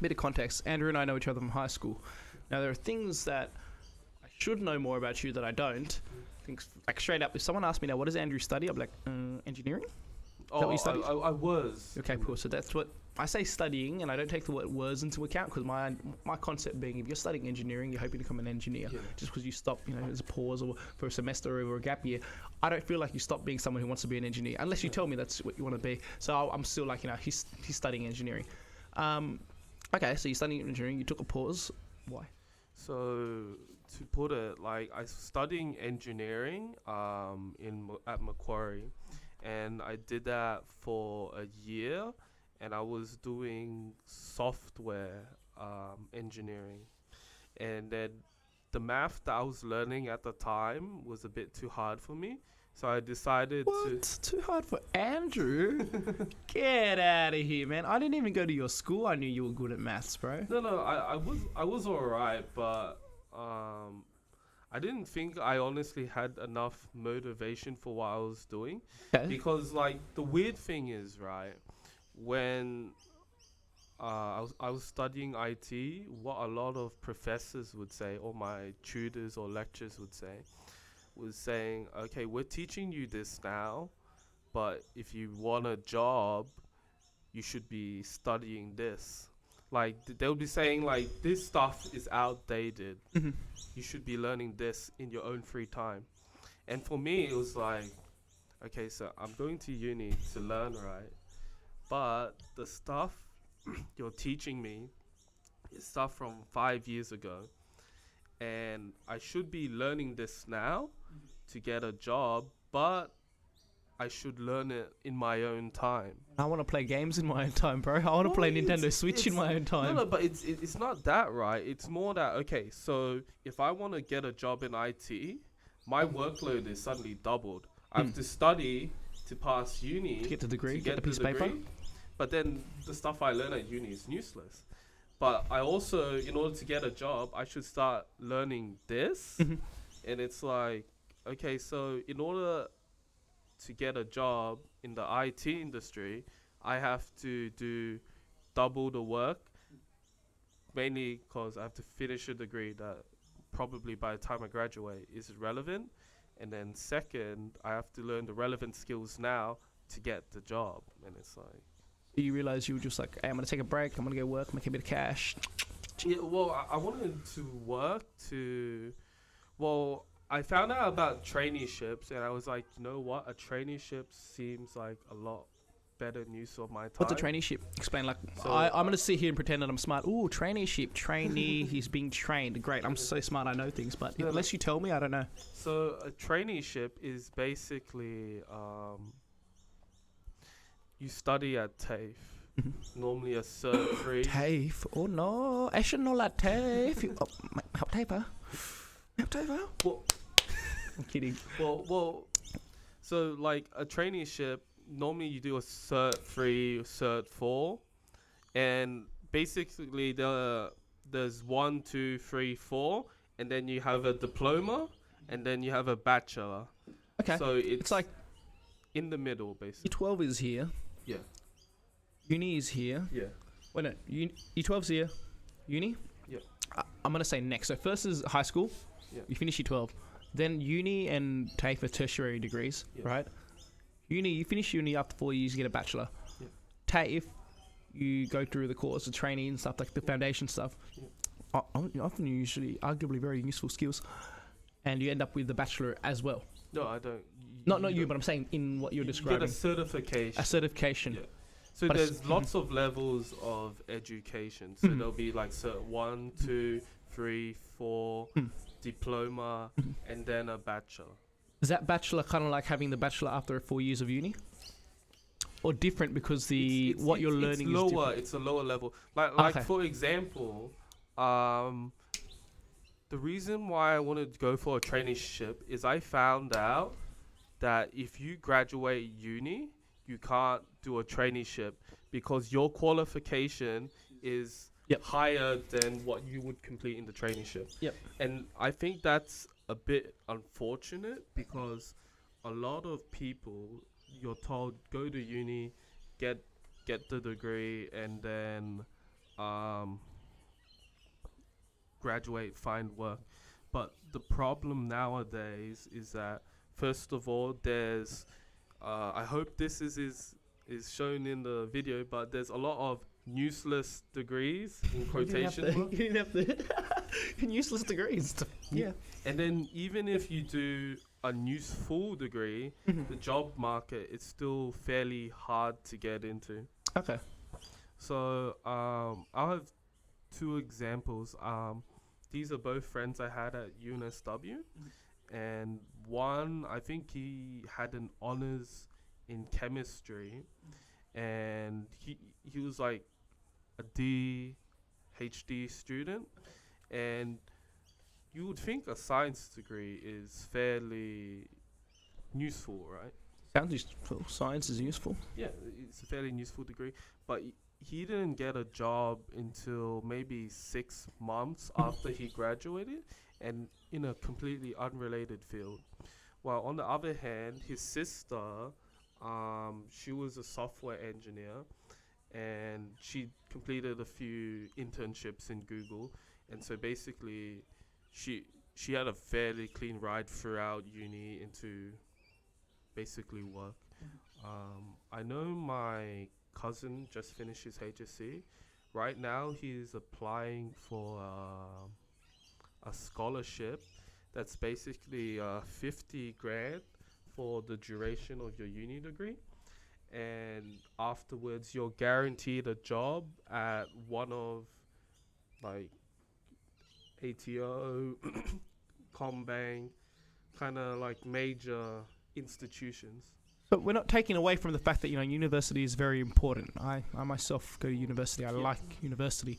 bit of context. Andrew and I know each other from high school. Now, there are things that I should know more about you that I don't. Things like straight up, if someone asked me now, what does Andrew study? I'm like, engineering? That what you studied? I was. Okay, cool. So that's what I say studying, and I don't take the word words into account because my concept being if you're studying engineering, you're hoping to become an engineer. Yeah. Just because you stop, there's a pause or for a semester or a gap year, I don't feel like you stop being someone who wants to be an engineer unless you tell me that's what you want to be. So I'm still like, he's studying engineering. Okay, so you're studying engineering. You took a pause. Why? So to put it, like I was studying engineering at Macquarie, and I did that for a year, and I was doing software engineering, and then the math that I was learning at the time was a bit too hard for me, so I decided It's too hard for Andrew. Get out of here, man. I didn't even go to your school. I knew you were good at maths, bro. No, I was alright, but I didn't think I honestly had enough motivation for what I was doing. Okay. Because like the weird thing is, right, when I was studying IT, what a lot of professors would say, or my tutors or lecturers would say, was saying, okay, we're teaching you this now, but if you want a job, you should be studying this. Like they'll be saying like this stuff is outdated. Mhm. You should be learning this in your own free time. And for me, it was like, okay, so I'm going to uni to learn, right? But the stuff you're teaching me is stuff from 5 years ago, and I should be learning this now to get a job, but I should learn it in my own time. I want to play games in my own time, bro. I want to Well, play it's- Nintendo Switch in it's- my own time. No, but it's not that, right? It's more that, okay, so if I want to get a job in IT, my workload is suddenly doubled. I have to study to pass uni To get the degree, to get the piece of paper. degree, but then the stuff I learn at uni is useless. But I also, in order to get a job, I should start learning this. Mhm. And it's like, okay, so in order to get a job in the IT industry, I have to do double the work, mainly because I have to finish a degree that probably by the time I graduate is relevant. And then second, I have to learn the relevant skills now to get the job. And it's like, You realize you were just like, hey, I'm going to take a break. I'm going to go work, make a bit of cash. yeah, well, I wanted to work to, well, I found out about traineeships, and I was like, you know what? A traineeship seems like a lot better use of my time. What's a traineeship? Explain. Like, So, I'm going to sit here and pretend that I'm smart. Ooh, traineeship, trainee. He's being trained. Great. I'm so smart. I know things. But No, no. unless you tell me, I don't know. So a traineeship is basically you study at TAFE, normally a Cert 3. TAFE. Oh, no. I should know that TAFE. Help TAFE, huh? Help TAFE, huh? Well, I'm kidding. well, so like a traineeship, normally you do a Cert 3, Cert 4, and basically there's 1, 2, 3, 4, and then you have a diploma, and then you have a bachelor. Okay. So It's like in the middle, basically. Year 12 is here. Yeah. Uni is here. Yeah. Wait, no. Year 12's here. Uni? Yeah. I'm going to say next. So first is high school. Yeah. You finish year 12. Then uni and TAFE are tertiary degrees, Yeah. right? You finish uni after 4 years, you get a bachelor. Yeah. TAFE, you go through the course of training and stuff, like the foundation stuff. Yeah. Often usually arguably very useful skills. And you end up with the bachelor as well. No, I don't. Not you, don't- but I'm saying in what you're you describing. get a certification. A certification. Yeah. So But there's it's- lots of levels of education. So Mhm. there'll be like cert 1, 2, 3, 4, Mm. diploma, Mhm. and then a bachelor. Is that bachelor kind of like having the bachelor after 4 years of uni? Or different because what you're learning it's is lower. different? It's a lower level. Like Okay. for example, the reason why I wanted to go for a traineeship is I found out that if you graduate uni, you can't do a traineeship because your qualification is Yep. higher than what you would complete in the traineeship. Yep. And I think that's a bit unfortunate because a lot of people, you're told go to uni, get the degree, and then um, graduate, find work. But the problem nowadays is that first of all, there's I hope this is shown in the video, but there's a lot of useless degrees in quotation marks. You didn't have to. Useless degrees. Yeah. And then even if you do a useful degree, the job market is still fairly hard to get into. Okay. So I'll have two examples. These are both friends I had at UNSW, and one, I think he had an honors in chemistry, and he was like a DHD student, and you would think a science degree is fairly useful, right? Sounds useful. Science is useful. Yeah, it's a fairly useful degree, but he didn't get a job until maybe 6 months after he graduated, and in a completely unrelated field. While on the other hand, his sister, she was a software engineer, and she completed a few internships in Google, and so basically, she had a fairly clean ride throughout uni into basically work. I know my cousin just finished his HSC. Right now, he's applying for a scholarship that's basically 50 grand for the duration of your uni degree. And afterwards, you're guaranteed a job at one of like ATO, Combank, kind of like major institutions. But we're not taking away from the fact that university is very important. I myself go to university. I like university.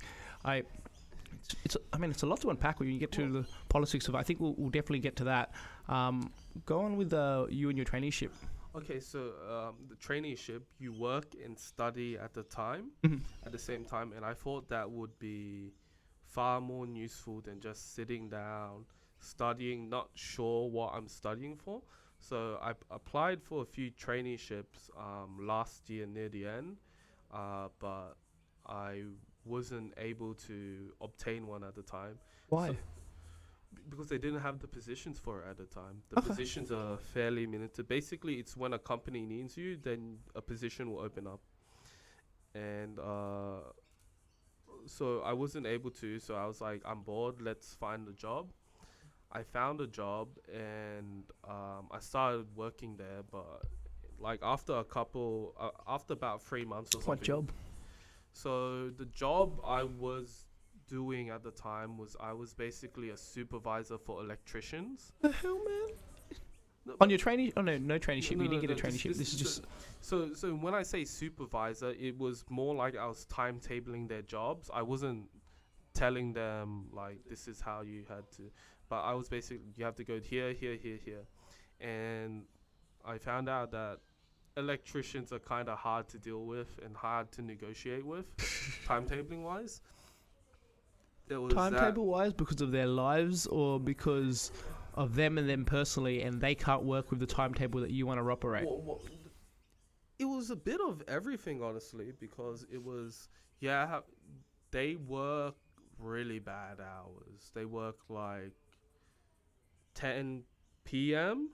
It's a lot to unpack when you get to the politics of. I think we'll definitely get to that. Go on with you and your traineeship. Okay, so the traineeship, you work and study at the same time, and I thought that would be far more useful than just sitting down, studying, not sure what I'm studying for. So I applied for a few traineeships last year near the end, but I wasn't able to obtain one at the time. Why? So because they didn't have the positions for it at the time. The positions are fairly limited. Basically, it's when a company needs you, then a position will open up. And so I wasn't able to, so I was like, I'm bored, let's find a job. I found a job, and I started working there, but like after about 3 months or something. What job? So the job I was doing at the time was I was basically a supervisor for electricians. The hell, man? No, On your trainee? Oh no traineeship. no, You didn't no, get a no, traineeship. This is just. So when I say supervisor, it was more like I was timetabling their jobs. I wasn't telling them like this is how you had to, but I was basically you have to go here, and I found out that electricians are kind of hard to deal with and hard to negotiate with, timetabling wise. There was Timetable wise, because of their lives or because of them and them personally, and they can't work with the timetable that you want to operate? It was a bit of everything, honestly, because it was, they work really bad hours. They work like 10 p.m.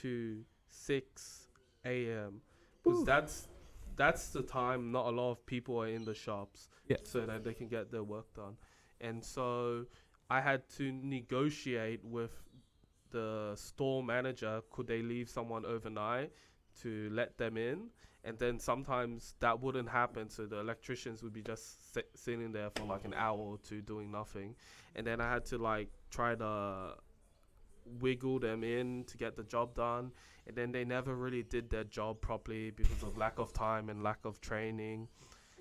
to 6 a.m. because that's the time not a lot of people are in the shops, so that they can get their work done. And so I had to negotiate with the store manager, could they leave someone overnight to let them in? And then sometimes that wouldn't happen, so the electricians would be just sitting there for like an hour or two doing nothing. And then I had to like try to wiggle them in to get the job done. And then they never really did their job properly because of lack of time and lack of training.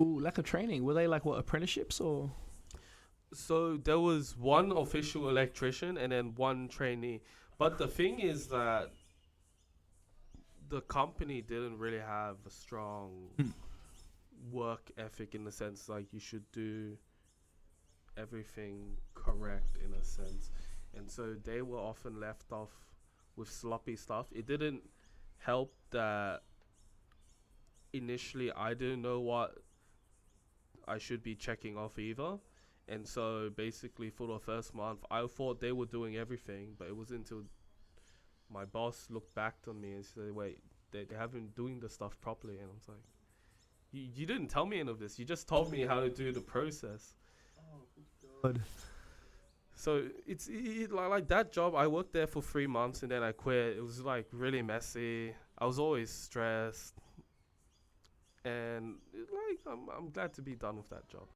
Ooh, lack of training. Were they like what, apprenticeships or? So there was one official electrician and then one trainee. But the thing is that the company didn't really have a strong work ethic, in the sense like you should do everything correct in a sense. And so they were often left off with sloppy stuff. It didn't help that initially I didn't know what I should be checking off either. And so basically for the first month, I thought they were doing everything, but it was until my boss looked back on me and said, wait, they haven't been doing the stuff properly. And I was like, you didn't tell me any of this. You just told me how to do the process. Good. So like that job, I worked there for 3 months and then I quit. It was like really messy. I was always stressed. And I'm glad to be done with that job.